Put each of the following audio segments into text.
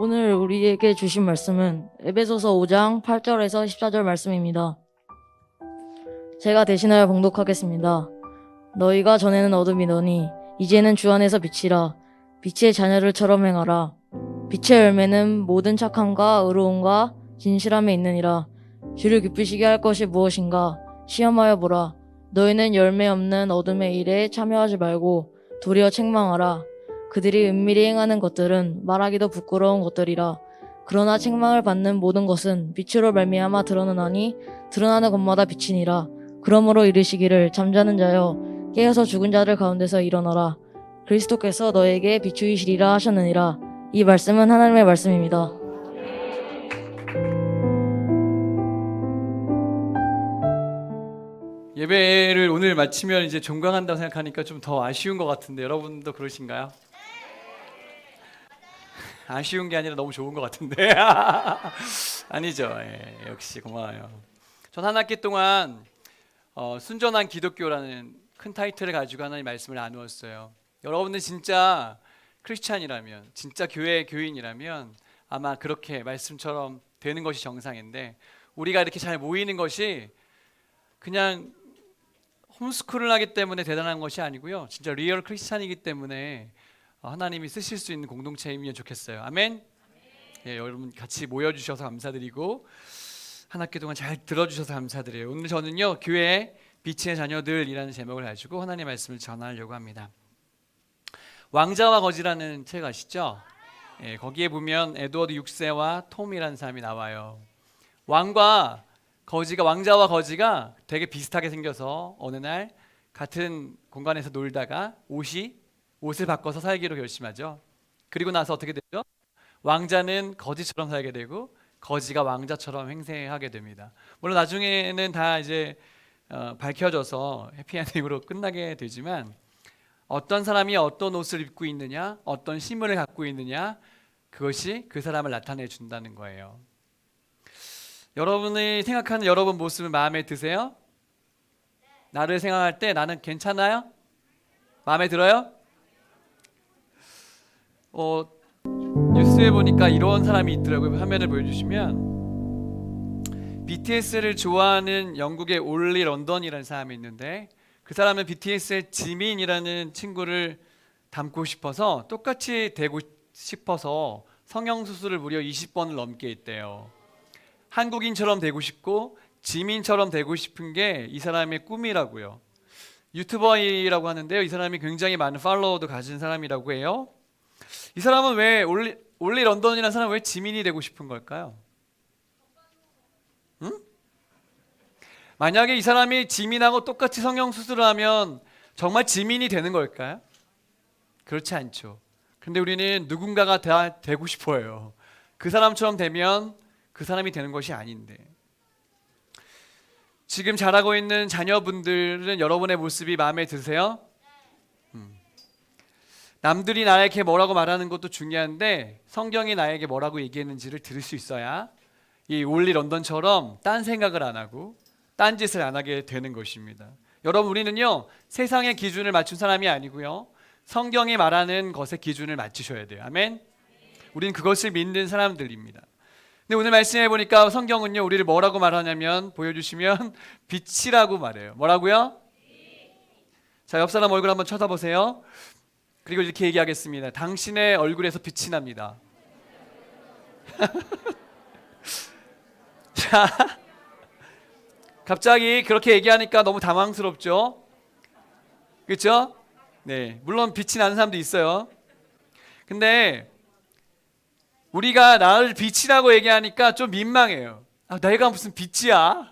오늘 우리에게 주신 말씀은 에베소서 5장 8절에서 14절 말씀입니다. 제가 대신하여 봉독하겠습니다. 너희가 전에는 어둠이더니 이제는 주 안에서 빛이라. 빛의 자녀들처럼 행하라. 빛의 열매는 모든 착함과 의로움과 진실함에 있느니라. 주를 기쁘시게 할 것이 무엇인가? 시험하여 보라. 너희는 열매 없는 어둠의 일에 참여하지 말고 도리어 책망하라. 그들이 은밀히 행하는 것들은 말하기도 부끄러운 것들이라. 그러나 책망을 받는 모든 것은 빛으로 말미암아 드러나니 드러나는 것마다 빛이니라. 그러므로 이르시기를 잠자는 자여 깨어서 죽은 자들 가운데서 일어나라. 그리스도께서 너에게 비추이시리라 하셨느니라. 이 말씀은 하나님의 말씀입니다. 예배를 오늘 마치면 이제 종강한다고 생각하니까 좀 더 아쉬운 것 같은데 여러분도 그러신가요? 아쉬운 게 아니라 너무 좋은 것 같은데 아니죠. 역시 고마워요. 전 한 학기 동안 순전한 기독교라는 큰 타이틀을 가지고 하나님 말씀을 나누었어요. 여러분들 진짜 크리스찬이라면, 진짜 교회 교인이라면 아마 그렇게 말씀처럼 되는 것이 정상인데, 우리가 이렇게 잘 모이는 것이 그냥 홈스쿨을 하기 때문에 대단한 것이 아니고요, 진짜 리얼 크리스찬이기 때문에 하나님이 쓰실 수 있는 공동체이면 좋겠어요. 아멘. 여러분 같이 모여주셔서 감사드리고 한 학기 동안 잘 들어주셔서 감사드려요. 오늘 저는요, 교회 빛의 자녀들이라는 제목을 가지고 하나님의 말씀을 전하려고 합니다. 왕자와 거지라는 책 아시죠? 거기에 보면 에드워드 6세와 톰이라는 사람이 나와요. 왕자와 거지가 되게 비슷하게 생겨서 어느 날 같은 공간에서 놀다가 옷을 바꿔서 살기로 결심하죠. 그리고 나서 어떻게 되죠? 왕자는 거지처럼 살게 되고 거지가 왕자처럼 행세하게 됩니다. 물론 나중에는 다 이제 밝혀져서 해피엔딩으로 끝나게 되지만, 어떤 사람이 어떤 옷을 입고 있느냐, 어떤 신분을 갖고 있느냐, 그것이 그 사람을 나타내 준다는 거예요. 여러분이 생각하는 여러분 모습은 마음에 드세요? 나를 생각할 때 나는 괜찮아요? 마음에 들어요? 뉴스에 보니까 이런 사람이 있더라고요. 화면을 보여주시면, BTS를 좋아하는 영국의 올리 런던이라는 사람이 있는데, 그 사람은 BTS의 지민이라는 친구를 닮고 싶어서, 똑같이 되고 싶어서 성형수술을 무려 20번을 넘게 했대요. 한국인처럼 되고 싶고 지민처럼 되고 싶은 게 이 사람의 꿈이라고요. 유튜버이라고 하는데요, 이 사람이 굉장히 많은 팔로워도 가진 사람이라고 해요. 이 사람은 왜 올리 런던이라는 사람은 왜 지민이 되고 싶은 걸까요? 응? 만약에 이 사람이 지민하고 똑같이 성형수술을 하면 정말 지민이 되는 걸까요? 그렇지 않죠. 그런데 우리는 누군가가 되고 싶어요. 그 사람처럼 되면 그 사람이 되는 것이 아닌데, 지금 자라고 있는 자녀분들은 여러분의 모습이 마음에 드세요? 남들이 나에게 뭐라고 말하는 것도 중요한데 성경이 나에게 뭐라고 얘기했는지를 들을 수 있어야 이 올리 런던처럼 딴 생각을 안 하고 딴 짓을 안 하게 되는 것입니다. 여러분, 우리는요, 세상의 기준을 맞춘 사람이 아니고요, 성경이 말하는 것의 기준을 맞추셔야 돼요. 아멘. 우리는 그것을 믿는 사람들입니다. 근데 오늘 말씀해 보니까 성경은요, 우리를 뭐라고 말하냐면, 보여주시면 빛이라고 말해요. 뭐라고요? 자, 옆 사람 얼굴 한번 쳐다보세요. 그리고 이렇게 얘기하겠습니다. 당신의 얼굴에서 빛이 납니다. 자, 갑자기 그렇게 얘기하니까 너무 당황스럽죠? 그렇죠? 네, 물론 빛이 나는 사람도 있어요. 근데 우리가 나를 빛이라고 얘기하니까 좀 민망해요. 내가 무슨 빛이야?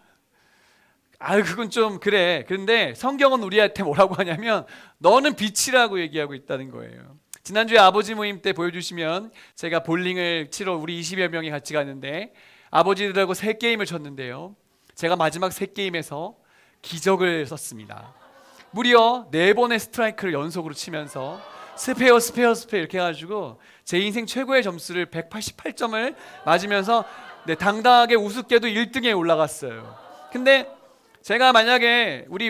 그건 좀 그래. 그런데 성경은 우리한테 뭐라고 하냐면 너는 빛이라고 얘기하고 있다는 거예요. 지난주에 아버지 모임 때 보여주시면, 제가 볼링을 치러 우리 20여 명이 같이 갔는데 아버지들하고 3게임을 쳤는데요, 제가 마지막 3게임에서 기적을 썼습니다. 무려 4번의 스트라이크를 연속으로 치면서 스페어 이렇게 해가지고 제 인생 최고의 점수를 188점을 맞으면서 당당하게 우습게도 1등에 올라갔어요. 근데 제가 만약에 우리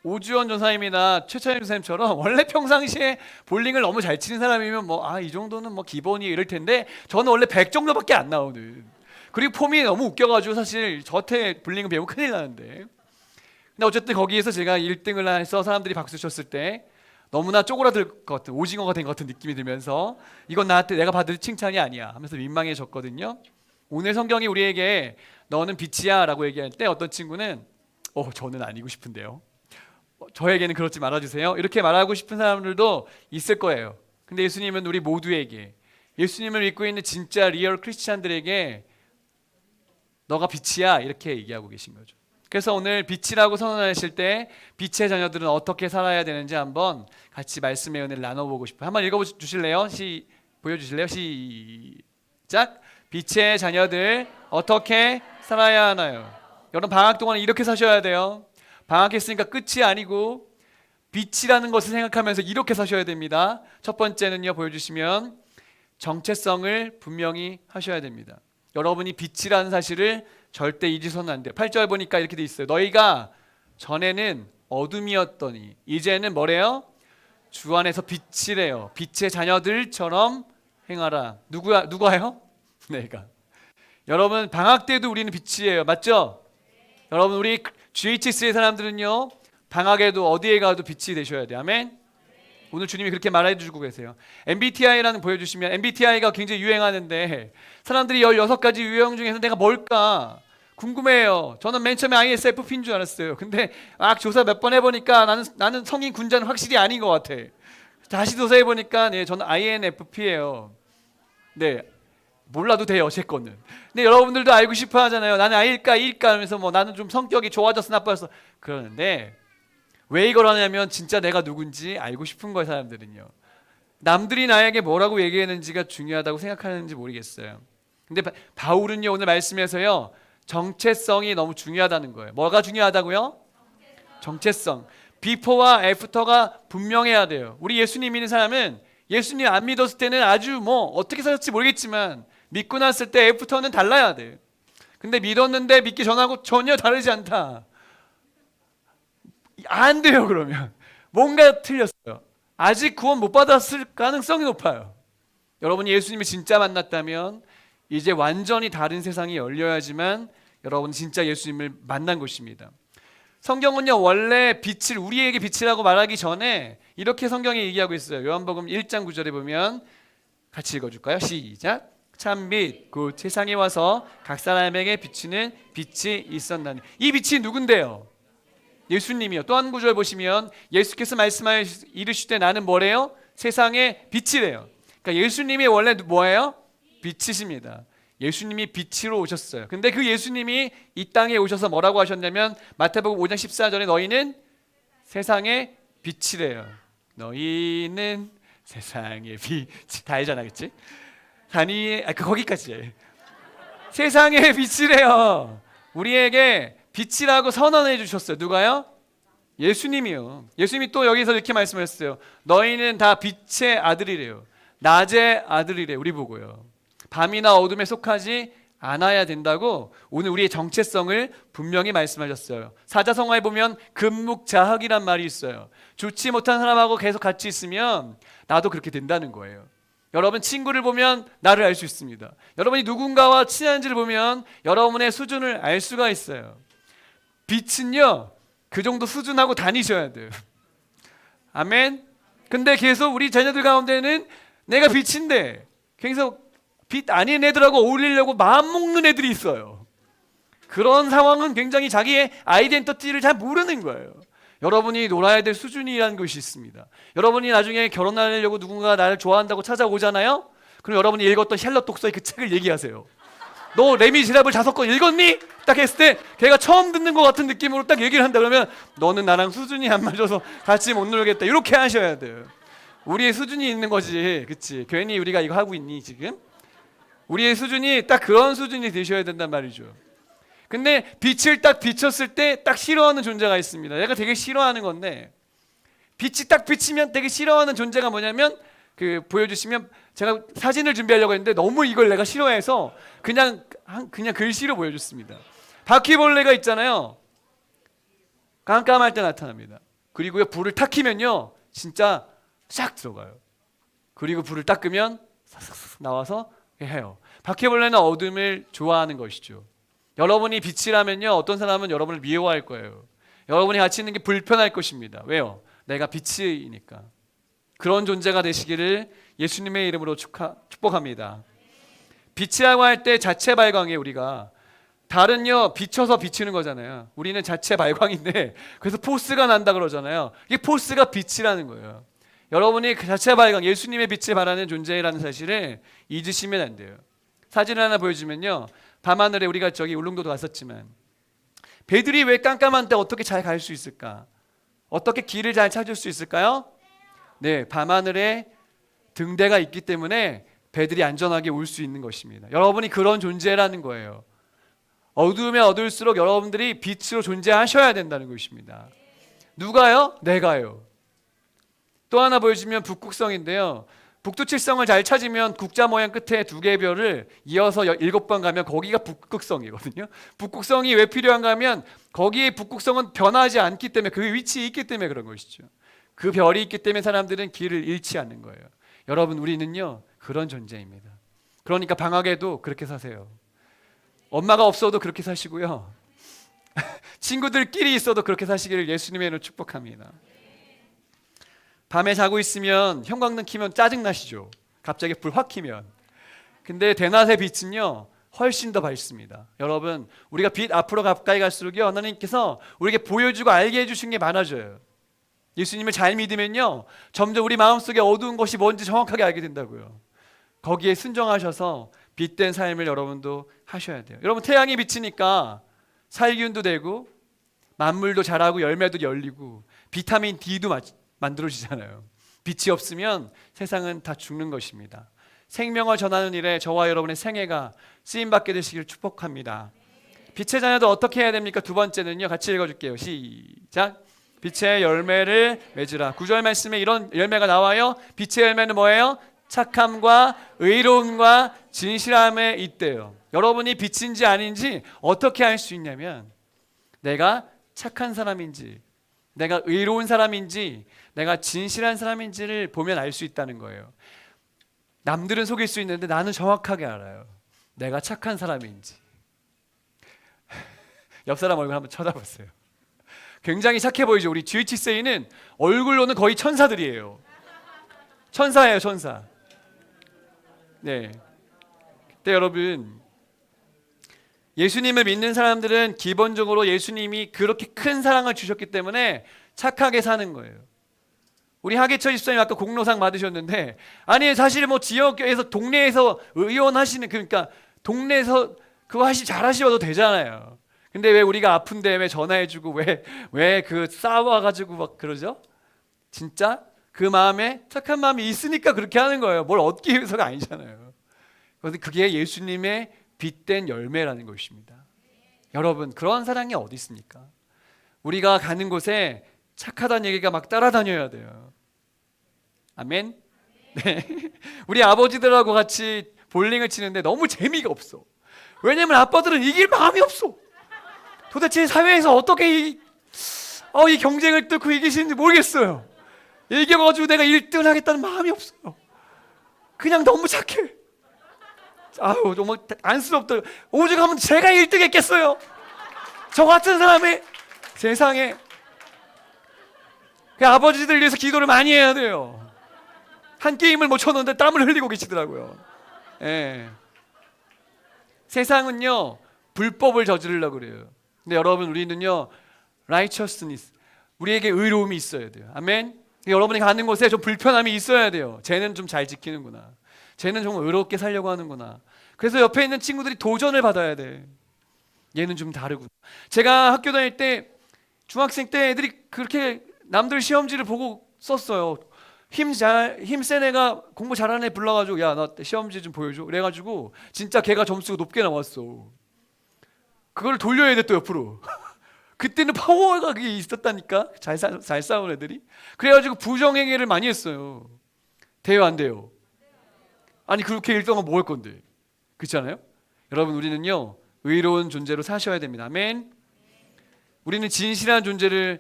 오주원 전사님이나 최찬일 전사님처럼 원래 평상시에 볼링을 너무 잘 치는 사람이면 이 정도는 기본이 이럴 텐데, 저는 원래 100 정도밖에 안 나오는, 그리고 폼이 너무 웃겨가지고 사실 저한테 볼링을 배우면 큰일 나는데, 근데 어쨌든 거기에서 제가 1등을 해서 사람들이 박수 쳤을 때 너무나 쪼그라들 것 같은, 오징어가 된 것 같은 느낌이 들면서 이건 나한테 내가 받을 칭찬이 아니야 하면서 민망해졌거든요. 오늘 성경이 우리에게 너는 빛이야 라고 얘기할 때 어떤 친구는 저는 아니고 싶은데요, 저에게는 그렇지 말아주세요, 이렇게 말하고 싶은 사람들도 있을 거예요. 근데 예수님은 우리 모두에게, 예수님을 믿고 있는 진짜 리얼 크리스찬들에게 너가 빛이야 이렇게 얘기하고 계신 거죠. 그래서 오늘 빛이라고 선언하실 때 빛의 자녀들은 어떻게 살아야 되는지 한번 같이 말씀의 은혜를 나눠보고 싶어요. 한번 읽어주실래요? 보여주실래요? 시작. 빛의 자녀들 어떻게 살아야 하나요? 여러분, 방학 동안 이렇게 사셔야 돼요. 방학했으니까 끝이 아니고 빛이라는 것을 생각하면서 이렇게 사셔야 됩니다. 첫 번째는요, 보여주시면 정체성을 분명히 하셔야 됩니다. 여러분이 빛이라는 사실을 절대 잊으셔서는 안 돼요. 8절 보니까 이렇게 돼 있어요. 너희가 전에는 어둠이었더니 이제는 뭐래요? 주 안에서 빛이래요. 빛의 자녀들처럼 행하라. 누가요? 내가. 여러분, 방학 때도 우리는 빛이에요. 맞죠? 여러분, 우리 GHS의 사람들은요, 방학에도 어디에 가도 빛이 되셔야 돼요. 아멘? 오늘 주님이 그렇게 말해주고 계세요. MBTI라는 보여주시면, MBTI가 굉장히 유행하는데 사람들이 16가지 유형 중에서 내가 뭘까 궁금해요. 저는 맨 처음에 ISFP인 줄 알았어요. 근데 조사 몇 번 해보니까 나는 성인 군자는 확실히 아닌 것 같아. 다시 조사해보니까 저는 INFP예요. 네, 몰라도 돼요, 제 거는. 근데 여러분들도 알고 싶어 하잖아요. 나는 I일까 E일까 하면서 나는 좀 성격이 좋아졌어 나빠졌어 그러는데, 왜 이걸 하냐면 진짜 내가 누군지 알고 싶은 거예요. 사람들은요, 남들이 나에게 뭐라고 얘기했는지가 중요하다고 생각하는지 모르겠어요. 근데 바울은요, 오늘 말씀에서요, 정체성이 너무 중요하다는 거예요. 뭐가 중요하다고요? 정체성. 비포와 애프터가 분명해야 돼요. 우리 예수님 믿는 사람은 예수님 안 믿었을 때는 아주 어떻게 살았을지 모르겠지만 믿고 났을 때 애프터는 달라야 돼요. 근데 믿었는데 믿기 전하고 전혀 다르지 않다, 안 돼요. 그러면 뭔가 틀렸어요. 아직 구원 못 받았을 가능성이 높아요. 여러분이 예수님을 진짜 만났다면 이제 완전히 다른 세상이 열려야지만 여러분은 진짜 예수님을 만난 것입니다. 성경은요, 원래 빛을, 우리에게 빛이라고 말하기 전에 이렇게 성경이 얘기하고 있어요. 요한복음 1장 9절에 보면 같이 읽어줄까요? 시작. 참빛 곧 세상에 와서 각 사람에게 비추는 빛이 있었나니. 이 빛이 누군데요? 예수님이요. 또 한 구절 보시면 예수께서 말씀하여 이르시되 나는 뭐래요? 세상의 빛이래요. 그러니까 예수님이 원래 뭐예요? 빛이십니다. 예수님이 빛으로 오셨어요. 근데 그 예수님이 이 땅에 오셔서 뭐라고 하셨냐면 마태복음 5장 14절에 너희는 세상의 빛이래요. 너희는 세상의 빛. 다 알잖아, 그치? 거기까지. 세상의 빛이래요. 우리에게 빛이라고 선언해 주셨어요. 누가요? 예수님이요. 예수님이 또 여기서 이렇게 말씀하셨어요. 너희는 다 빛의 아들이래요. 낮의 아들이래요. 우리 보고요. 밤이나 어둠에 속하지 않아야 된다고 오늘 우리의 정체성을 분명히 말씀하셨어요. 사자성어에 보면 금묵자학이란 말이 있어요. 좋지 못한 사람하고 계속 같이 있으면 나도 그렇게 된다는 거예요. 여러분, 친구를 보면 나를 알 수 있습니다. 여러분이 누군가와 친한지를 보면 여러분의 수준을 알 수가 있어요. 빛은요, 그 정도 수준하고 다니셔야 돼요. 아멘. 근데 계속 우리 자녀들 가운데는 내가 빛인데 계속 빛 아닌 애들하고 어울리려고 마음 먹는 애들이 있어요. 그런 상황은 굉장히 자기의 아이덴티티를 잘 모르는 거예요. 여러분이 놀아야 될 수준이라는 것이 있습니다. 여러분이 나중에 결혼하려고 누군가 나를 좋아한다고 찾아오잖아요. 그럼 여러분이 읽었던 샬럿 독서의 그 책을 얘기하세요. 너 레미제라블 5권 읽었니? 딱 했을 때 걔가 처음 듣는 것 같은 느낌으로 딱 얘기를 한다 그러면 너는 나랑 수준이 안 맞아서 같이 못 놀겠다, 이렇게 하셔야 돼요. 우리의 수준이 있는 거지, 그치? 괜히 우리가 이거 하고 있니 지금? 우리의 수준이 딱 그런 수준이 되셔야 된단 말이죠. 근데 빛을 딱 비췄을 때 딱 싫어하는 존재가 있습니다. 내가 되게 싫어하는 건데, 빛이 딱 비치면 되게 싫어하는 존재가 뭐냐면, 보여주시면 제가 사진을 준비하려고 했는데 너무 이걸 내가 싫어해서 그냥 글씨로 보여줬습니다. 바퀴벌레가 있잖아요. 깜깜할 때 나타납니다. 그리고요 불을 탁 켜면요 진짜 싹 들어가요. 그리고 불을 딱 끄면 싹싹 나와서 해요. 바퀴벌레는 어둠을 좋아하는 것이죠. 여러분이 빛이라면요 어떤 사람은 여러분을 미워할 거예요. 여러분이 같이 있는 게 불편할 것입니다. 왜요? 내가 빛이니까. 그런 존재가 되시기를 예수님의 이름으로 축복합니다. 빛이라고 할 때 자체 발광이에요. 우리가 달은요 비춰서 비치는 거잖아요. 우리는 자체 발광인데 그래서 포스가 난다 그러잖아요. 이게 포스가 빛이라는 거예요. 여러분이 그 자체 발광 예수님의 빛을 발하는 존재라는 사실을 잊으시면 안 돼요. 사진을 하나 보여주면요 밤하늘에 우리가 저기 울릉도도 갔었지만 배들이 왜 깜깜한데 어떻게 잘 갈 수 있을까? 어떻게 길을 잘 찾을 수 있을까요? 네, 밤하늘에 등대가 있기 때문에 배들이 안전하게 올 수 있는 것입니다. 여러분이 그런 존재라는 거예요. 어두우면 어두울수록 여러분들이 빛으로 존재하셔야 된다는 것입니다. 누가요? 내가요. 또 하나 보여주면 북극성인데요. 북두칠성을 잘 찾으면 국자 모양 끝에 두 개의 별을 이어서 7번 가면 거기가 북극성이거든요. 북극성이 왜 필요한가 하면 거기에 북극성은 변하지 않기 때문에 그 위치에 있기 때문에 그런 것이죠. 그 별이 있기 때문에 사람들은 길을 잃지 않는 거예요. 여러분 우리는요 그런 존재입니다. 그러니까 방학에도 그렇게 사세요. 엄마가 없어도 그렇게 사시고요. 친구들끼리 있어도 그렇게 사시기를 예수님의 이름으로 축복합니다. 밤에 자고 있으면 형광등 켜면 짜증나시죠? 갑자기 불 확 켜면. 근데 대낮의 빛은요 훨씬 더 밝습니다. 여러분 우리가 빛 앞으로 가까이 갈수록요 하나님께서 우리에게 보여주고 알게 해주신 게 많아져요. 예수님을 잘 믿으면요 점점 우리 마음속에 어두운 것이 뭔지 정확하게 알게 된다고요. 거기에 순종하셔서 빛된 삶을 여러분도 하셔야 돼요. 여러분 태양이 비치니까 살균도 되고 만물도 자라고 열매도 열리고 비타민 D도 만들어지잖아요. 빛이 없으면 세상은 다 죽는 것입니다. 생명을 전하는 일에 저와 여러분의 생애가 쓰임받게 되시길 축복합니다. 빛의 자녀도 어떻게 해야 됩니까? 두 번째는요 같이 읽어줄게요. 시작. 빛의 열매를 맺으라. 9절 말씀에 이런 열매가 나와요. 빛의 열매는 뭐예요? 착함과 의로움과 진실함에 있대요. 여러분이 빛인지 아닌지 어떻게 알 수 있냐면 내가 착한 사람인지 내가 의로운 사람인지 내가 진실한 사람인지를 보면 알 수 있다는 거예요. 남들은 속일 수 있는데 나는 정확하게 알아요. 내가 착한 사람인지. 옆 사람 얼굴 한번 쳐다보세요. 굉장히 착해 보이죠. 우리 GH세이는 얼굴로는 거의 천사들이에요. 천사예요, 천사. 네. 그때 여러분 예수님을 믿는 사람들은 기본적으로 예수님이 그렇게 큰 사랑을 주셨기 때문에 착하게 사는 거예요. 우리 하계철 집사님 아까 공로상 받으셨는데 아니 사실 뭐 지역에서 동네에서 의원 하시는 그러니까 동네에서 그거 잘하셔도 되잖아요. 근데 왜 우리가 아픈데 왜 전화해주고 왜 그 싸워가지고 막 그러죠? 진짜 그 마음에 착한 마음이 있으니까 그렇게 하는 거예요. 뭘 얻기 위해서가 아니잖아요. 그런데 그게 예수님의 빛된 열매라는 것입니다. 여러분 그런 사랑이 어디 있습니까? 우리가 가는 곳에 착하다는 얘기가 막 따라다녀야 돼요. 아멘. 네. 우리 아버지들하고 같이 볼링을 치는데 너무 재미가 없어. 왜냐면 아빠들은 이길 마음이 없어. 도대체 사회에서 어떻게 이 경쟁을 뚫고 이기시는지 모르겠어요. 이겨가지고 내가 1등을 하겠다는 마음이 없어요. 그냥 너무 착해. 아우 정말 안쓰럽다. 오죽 하면 제가 1등 했겠어요. 저 같은 사람이 세상에. 그 아버지들 위해서 기도를 많이 해야 돼요. 한 게임을 못 쳤는데 땀을 흘리고 계시더라고요. 예. 세상은요 불법을 저지르려고 그래요. 근데 여러분 우리는요 righteousness 우리에게 의로움이 있어야 돼요. 아멘. 여러분이 가는 곳에 좀 불편함이 있어야 돼요. 쟤는 좀 잘 지키는구나. 쟤는 좀 의롭게 살려고 하는구나. 그래서 옆에 있는 친구들이 도전을 받아야 돼. 얘는 좀 다르구나. 제가 학교 다닐 때 중학생 때 애들이 그렇게 남들 시험지를 보고 썼어요. 힘센 애가 공부 잘하는 애 불러가지고 야 나 시험지 좀 보여줘. 그래가지고 진짜 걔가 점수가 높게 나왔어. 그걸 돌려야 돼 또 옆으로. 그때는 파워가 그게 있었다니까. 잘 싸운 애들이. 그래가지고 부정행위를 많이 했어요. 돼요 안 돼요? 아니 그렇게 1등하면 뭐 할 건데. 그렇지 않아요? 여러분 우리는요 의로운 존재로 사셔야 됩니다. 아멘. 우리는 진실한 존재로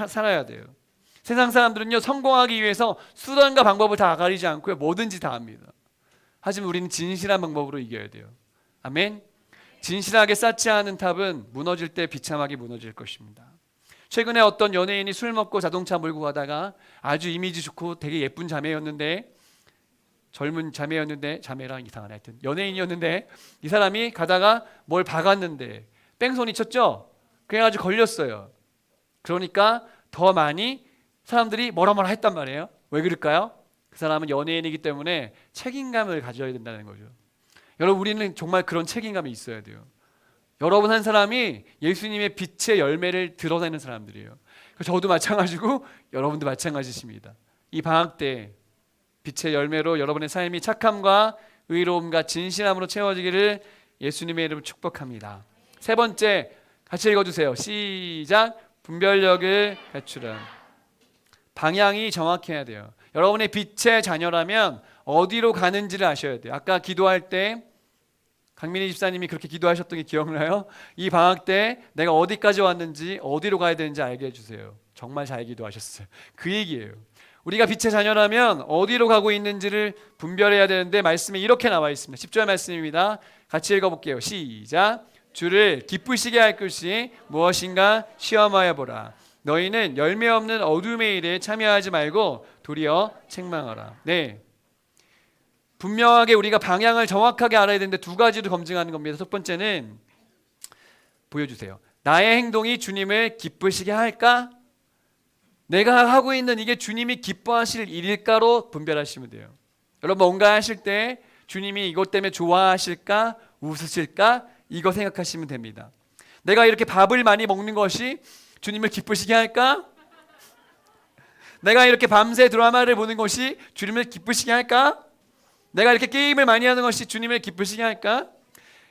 살아야 돼요. 세상 사람들은요, 성공하기 위해서 수단과 방법을 다 가리지 않고요, 뭐든지 다 합니다. 하지만 우리는 진실한 방법으로 이겨야 돼요. 아멘. 진실하게 쌓지 않은 탑은 무너질 때 비참하게 무너질 것입니다. 최근에 어떤 연예인이 술 먹고 자동차 몰고 가다가 아주 이미지 좋고 되게 예쁜 자매였는데, 젊은 자매였는데, 자매랑 이상하네, 하여튼 연예인이었는데, 이 사람이 가다가 뭘 박았는데 뺑소니 쳤죠. 그래가지고 걸렸어요. 그러니까 더 많이 사람들이 뭐라 했단 말이에요. 왜 그럴까요? 그 사람은 연예인이기 때문에 책임감을 가져야 된다는 거죠. 여러분, 우리는 정말 그런 책임감이 있어야 돼요. 여러분 한 사람이 예수님의 빛의 열매를 드러내는 사람들이에요. 저도 마찬가지고 여러분도 마찬가지십니다. 이 방학 때 빛의 열매로 여러분의 삶이 착함과 의로움과 진실함으로 채워지기를 예수님의 이름으로 축복합니다. 세 번째, 같이 읽어주세요. 시작. 분별력을 갖추라. 방향이 정확해야 돼요. 여러분의 빛의 자녀라면 어디로 가는지를 아셔야 돼요. 아까 기도할 때 강민희 집사님이 그렇게 기도하셨던 게 기억나요? 이 방학 때 내가 어디까지 왔는지, 어디로 가야 되는지 알게 해주세요. 정말 잘 기도하셨어요. 그 얘기예요. 우리가 빛의 자녀라면 어디로 가고 있는지를 분별해야 되는데, 말씀에 이렇게 나와 있습니다. 10절 말씀입니다. 같이 읽어볼게요. 시작. 주를 기쁘시게 할 것이 무엇인가 시험하여 보라. 너희는 열매 없는 어둠의 일에 참여하지 말고 도리어 책망하라. 네, 분명하게 우리가 방향을 정확하게 알아야 되는데 두 가지로 검증하는 겁니다. 첫 번째는 보여주세요. 나의 행동이 주님을 기쁘시게 할까? 내가 하고 있는 이게 주님이 기뻐하실 일일까로 분별하시면 돼요. 여러분, 뭔가 하실 때 주님이 이것 때문에 좋아하실까? 웃으실까? 이거 생각하시면 됩니다. 내가 이렇게 밥을 많이 먹는 것이 주님을 기쁘시게 할까? 내가 이렇게 밤새 드라마를 보는 것이 주님을 기쁘시게 할까? 내가 이렇게 게임을 많이 하는 것이 주님을 기쁘시게 할까?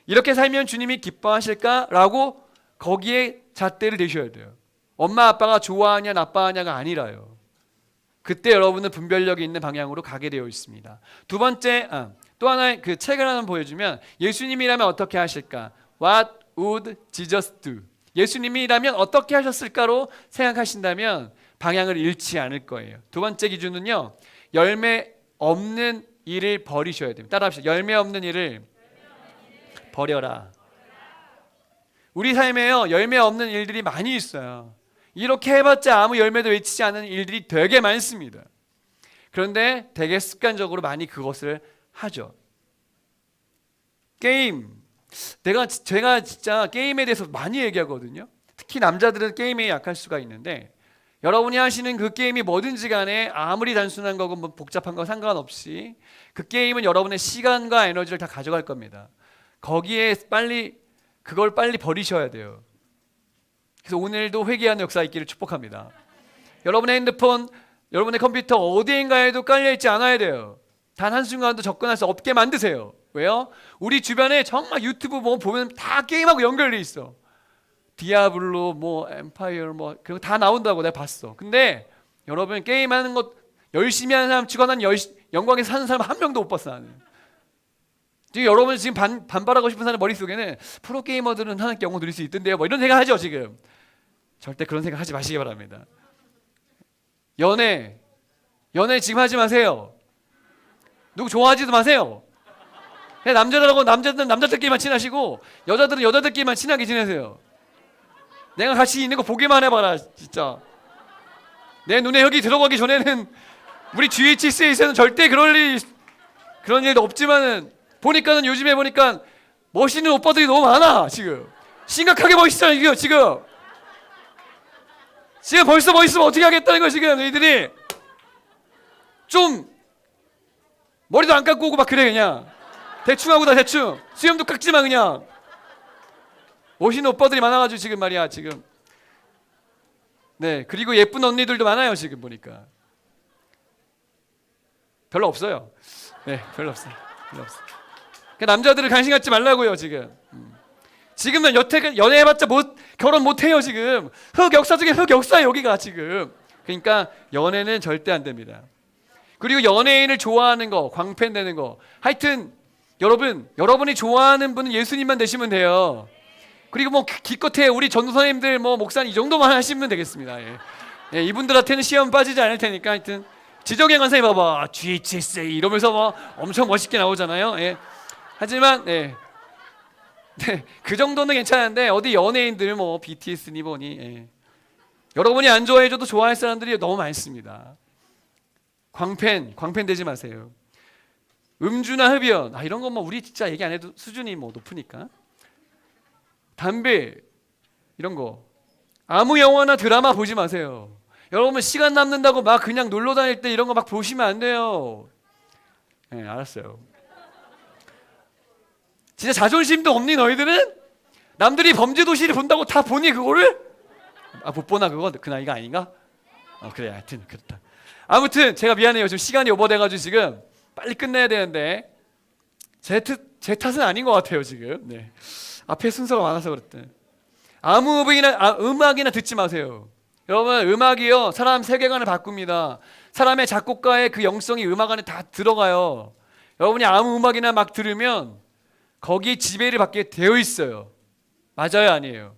이렇게 살면 주님이 기뻐하실까? 라고 거기에 잣대를 대셔야 돼요. 엄마 아빠가 좋아하냐 나빠하냐가 아니라요. 그때 여러분은 분별력이 있는 방향으로 가게 되어 있습니다. 두 번째, 또 하나의 그 책을 하나 보여주면, 예수님이라면 어떻게 하실까? What would Jesus do? 예수님이라면 어떻게 하셨을까로 생각하신다면 방향을 잃지 않을 거예요. 두 번째 기준은요, 열매 없는 일을 버리셔야 됩니다. 따라합시다. 열매 없는 일을 버려라. 우리 삶에요, 열매 없는 일들이 많이 있어요. 이렇게 해봤자 아무 열매도 맺히지 않는 일들이 되게 많습니다. 그런데 되게 습관적으로 많이 그것을 하죠. 게임, 제가 진짜 게임에 대해서 많이 얘기하거든요. 특히 남자들은 게임에 약할 수가 있는데, 여러분이 하시는 그 게임이 뭐든지 간에 아무리 단순한 거고 뭐 복잡한 거 상관없이 그 게임은 여러분의 시간과 에너지를 다 가져갈 겁니다. 거기에 그걸 빨리 버리셔야 돼요. 그래서 오늘도 회개하는 역사 있기를 축복합니다. 여러분의 핸드폰, 여러분의 컴퓨터 어디인가에도 깔려있지 않아야 돼요. 단 한순간도 접근할 수 없게 만드세요. 왜요? 우리 주변에 정말 유튜브 뭐 보면 다 게임하고 연결돼 있어. 디아블로, 뭐 엠파이어, 뭐 그거 다 나온다고 내가 봤어. 근데 여러분, 게임하는 것 열심히 하는 사람 치고 난 영광에 사는 사람 한 명도 못 봤어, 나는. 지금 여러분 지금 반발하고 싶은 사람 머릿속에는 프로게이머들은 하나님께 영광 누릴 수 있던데요, 뭐 이런 생각 하죠. 지금 절대 그런 생각 하지 마시기 바랍니다. 연애 지금 하지 마세요. 누구 좋아하지도 마세요. 그냥 남자들은 남자들끼리만 친하시고 여자들은 여자들끼리만 친하게 지내세요. 내가 같이 있는 거 보기만 해봐라. 진짜 내 눈에 흙이 들어가기 전에는 우리 GHC에서는 절대 그런 일도 없지만은, 보니까는 요즘에 보니까 멋있는 오빠들이 너무 많아. 지금 심각하게 멋있잖아. 이거 지금 벌써 멋있으면 어떻게 하겠다는 거. 지금 너희들이 좀 머리도 안 깎고 오고 막 그래. 그냥 대충 하고 다 대충 수염도 깎지 마. 그냥 멋있는 오빠들이 많아가지고 지금 말이야. 지금 네, 그리고 예쁜 언니들도 많아요. 지금 보니까 별로 없어요. 네, 별로 없어요. 남자들을 관심 갖지 말라고요. 지금은 여태까지 연애해봤자 결혼 못해요. 지금 흑역사 중에 흑역사예요, 여기가. 지금 그러니까 연애는 절대 안 됩니다. 그리고 연예인을 좋아하는 거, 광팬되는 거, 하여튼 여러분이 좋아하는 분은 예수님만 되시면 돼요. 그리고 뭐 기껏해 우리 전도사님들 뭐 목사님 이 정도만 하시면 되겠습니다. 예, 이분들한테는 시험 빠지지 않을 테니까 하여튼 지정의 간사님 봐봐 GHSA 이러면서 뭐 엄청 멋있게 나오잖아요. 예. 하지만 그 정도는 괜찮은데 어디 연예인들 뭐 BTS니 뭐니 여러분이 안 좋아해줘도 좋아할 사람들이 너무 많습니다. 광팬 되지 마세요. 음주나 흡연 이런 건 뭐 우리 진짜 얘기 안 해도 수준이 뭐 높으니까. 담배 이런 거 아무 영화나 드라마 보지 마세요. 여러분 시간 남는다고 막 그냥 놀러 다닐 때 이런 거 막 보시면 안 돼요. 알았어요. 진짜 자존심도 없니 너희들은? 남들이 범죄도시를 본다고 다 보니 그거를? 못 보나 그거? 그 나이가 아닌가? 그래 하여튼 그렇다. 아무튼 제가 미안해요. 지금 시간이 오버돼가지고 지금 빨리 끝내야 되는데 제 탓은 아닌 것 같아요 지금. 앞에 순서가 많아서 그랬대. 아무 음악이나 듣지 마세요. 여러분 음악이요 사람 세계관을 바꿉니다. 사람의 작곡가의 그 영성이 음악 안에 다 들어가요. 여러분이 아무 음악이나 막 들으면 거기에 지배를 받게 되어 있어요. 맞아요 아니에요?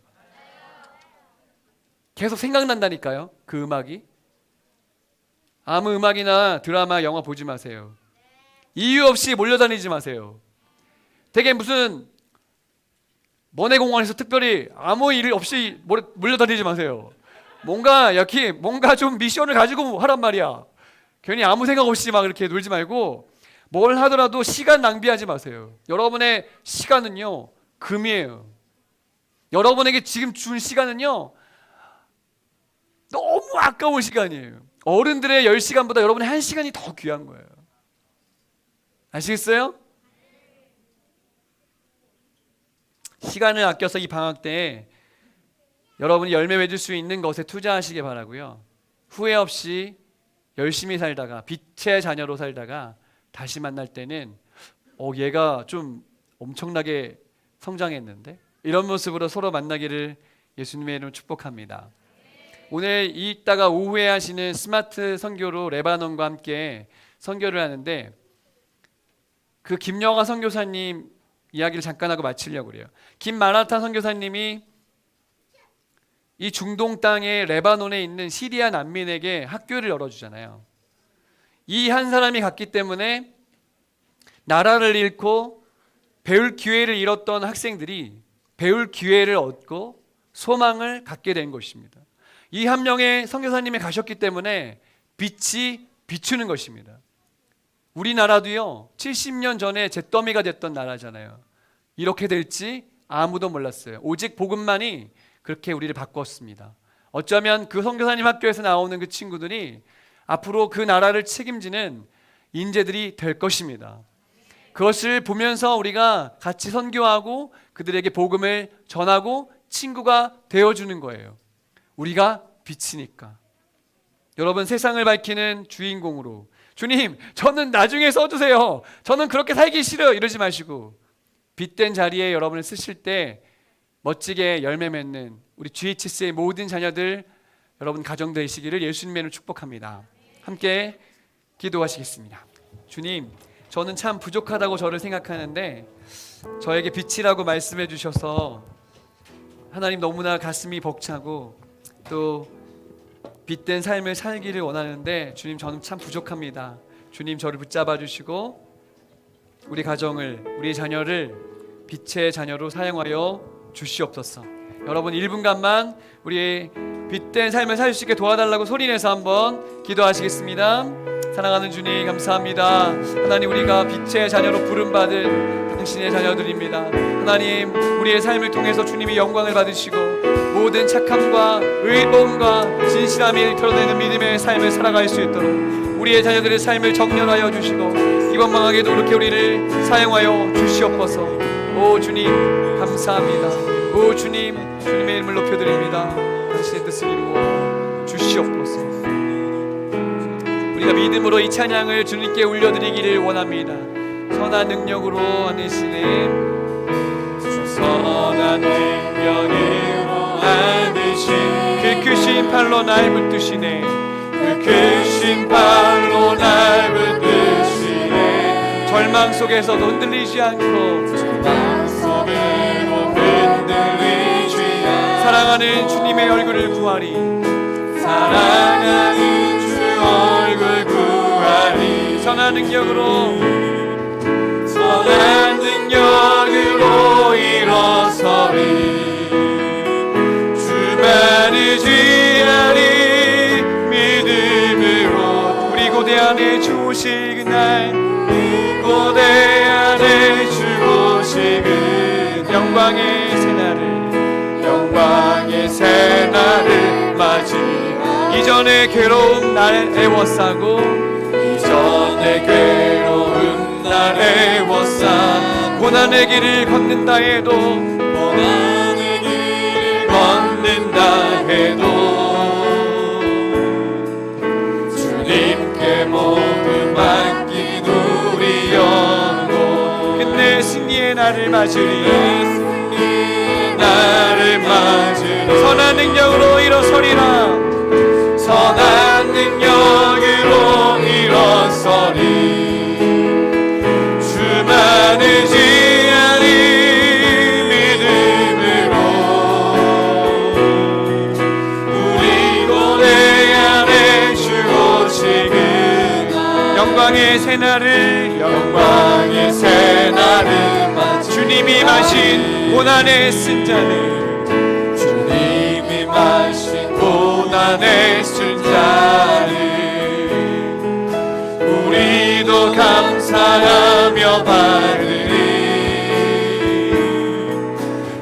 계속 생각난다니까요 그 음악이. 아무 음악이나 드라마 영화 보지 마세요. 이유 없이 몰려다니지 마세요. 되게 무슨 mon해공원에서 특별히 아무 일 없이 몰려다니지 마세요. 뭔가 좀 미션을 가지고 하란 말이야. 괜히 아무 생각 없이 막 이렇게 놀지 말고 뭘 하더라도 시간 낭비하지 마세요. 여러분의 시간은요 금이에요. 여러분에게 지금 준 시간은요 너무 아까운 시간이에요. 어른들의 10시간보다 여러분의 1시간이 더 귀한 거예요. 아시겠어요? 시간을 아껴서 이 방학 때 여러분이 열매 맺을 수 있는 것에 투자하시기 바라고요. 후회 없이 열심히 살다가 빛의 자녀로 살다가 다시 만날 때는 얘가 좀 엄청나게 성장했는데 이런 모습으로 서로 만나기를 예수님의 이름으로 축복합니다. 오늘 이따가 오후에 하시는 스마트 선교로 레바논과 함께 선교를 하는데 그 김영하 선교사님 이야기를 잠깐 하고 마치려고 그래요. 김마라타 선교사님이 이 중동 땅에 레바논에 있는 시리아 난민에게 학교를 열어주잖아요. 이 한 사람이 갔기 때문에 나라를 잃고 배울 기회를 잃었던 학생들이 배울 기회를 얻고 소망을 갖게 된 것입니다. 이 한 명의 선교사님이 가셨기 때문에 빛이 비추는 것입니다. 우리나라도요 70년 전에 잿더미가 됐던 나라잖아요. 이렇게 될지 아무도 몰랐어요. 오직 복음만이 그렇게 우리를 바꿨습니다. 어쩌면 그 선교사님 학교에서 나오는 그 친구들이 앞으로 그 나라를 책임지는 인재들이 될 것입니다. 그것을 보면서 우리가 같이 선교하고 그들에게 복음을 전하고 친구가 되어주는 거예요. 우리가 빛이니까. 여러분 세상을 밝히는 주인공으로 주님 저는 나중에 써주세요. 저는 그렇게 살기 싫어요. 이러지 마시고 빛된 자리에 여러분을 쓰실 때 멋지게 열매 맺는 우리 GHS의 모든 자녀들 여러분 가정 되시기를 예수님의 이름으로 축복합니다. 함께 기도하시겠습니다. 주님 저는 참 부족하다고 저를 생각하는데 저에게 빛이라고 말씀해 주셔서 하나님 너무나 가슴이 벅차고 또 빛된 삶을 살기를 원하는데 주님 저는 참 부족합니다. 주님 저를 붙잡아 주시고 우리 가정을 우리 자녀를 빛의 자녀로 사용하여 주시옵소서. 여러분 1분간만 우리의 빛된 삶을 살 수 있게 도와달라고 소리내서 한번 기도하시겠습니다. 사랑하는 주님 감사합니다. 하나님 우리가 빛의 자녀로 부름받은 당신의 자녀들입니다. 하나님 우리의 삶을 통해서 주님이 영광을 받으시고 모든 착함과 의로움과 진실함이 드러내는 믿음의 삶을 살아갈 수 있도록 우리의 자녀들의 삶을 정렬하여 주시고 이번 방학에도 그렇게 우리를 사용하여 주시옵소서. 오 주님 감사합니다. 오 주님 주님의 이름을 높여드립니다. 당신의 뜻을 이루어 주시옵소서. 우리가 믿음으로 이 찬양을 주님께 올려드리기를 원합니다. 선한 능력으로 하시는 선한 능력으로 하시는 그 크신 팔로 날 붙드시네. 그 크신 팔로 날 붙드시네. 절망 속에서도 흔들리지 않고 절망 속에도 흔들리지 사랑하는 주님의 얼굴을 구하리. 사랑하는 주 얼굴 구하리. 선한 능력으로 선한 능력으로 일어서리. 주만 의지하리. 믿음으로 우리 고대 안에 주 오실 그날, 고대 안에 주 오실 그 영광의 새날을, 영광의 새날을 맞이. 이전의 괴로움 날 애워싸고, 이전의 괴로움 날 애워싸. 고난의 길을 걷는다 해도, 고난의 길을 걷는다 해도 주님께 모두 맡긴 우리 영혼. 끝내 승리의 날을 맞으리. 나를 맞으리. 선한 능력으로 일어서리라. 선한 능력으로 일어서리. 주만 의지하리. 믿음으로 우리 고대 안에 주 오시는 영광의 새날을, 영광의 새날을 맞이. 주님이 마신 고난의 쓴 잔을, 주님이 마신 고난의 쓴 잔을 우리도 감사하며 받으리.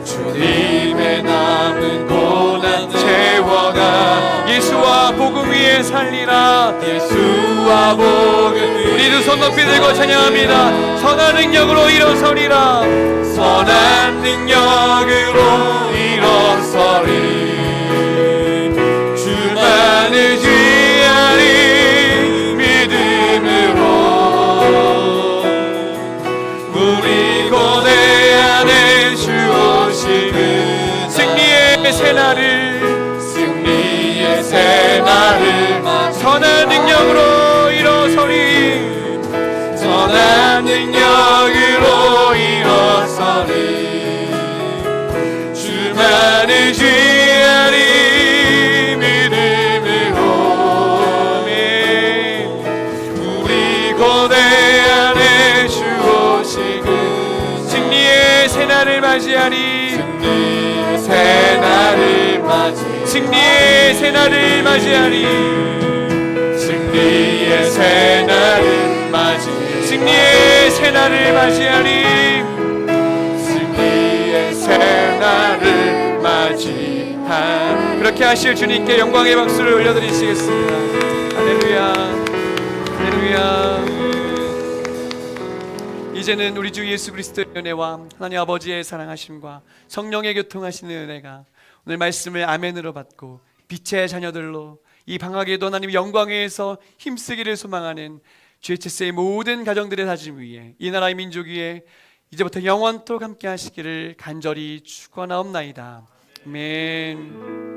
주님의 남은 고난 채워가. 예수와 복음 위에 살리라. 예수와 복음. 우리도 손 높이 들고 찬양합니다. 선한 능력으로 일어서리라. 선한 능력으로 일어서리. 주만 의지하리. 믿음으로 우리 고대 안에 주 오시는 승리의 새날을, 승리의 새날을 선한 능력으로 일어서리. 선한 능력으로 일어서리. 주만 의지하리. 믿음으로 우리 고대 안에 주 오시는 승리의 새날을 맞이하리. 승리의 새날을 맞이. 승리의 새날을 맞이하리. 승리의 새날을 맞이. 승리의 새날을 맞이하리. 승리의 새날을 맞이하리. 그렇게 하실 주님께 영광의 박수를 올려드리시겠습니다. 할렐루야, 할렐루야. 이제는 우리 주 예수 그리스도의 은혜와 하나님 아버지의 사랑하심과 성령의 교통하시는 은혜가 오늘 말씀을 아멘으로 받고 빛의 자녀들로 이 방학에도 하나님 영광에서 힘쓰기를 소망하는 GHS의 모든 가정들의 다짐 위에, 이 나라의 민족 위에 이제부터 영원토록 함께 하시기를 간절히 축원하옵나이다. 아멘.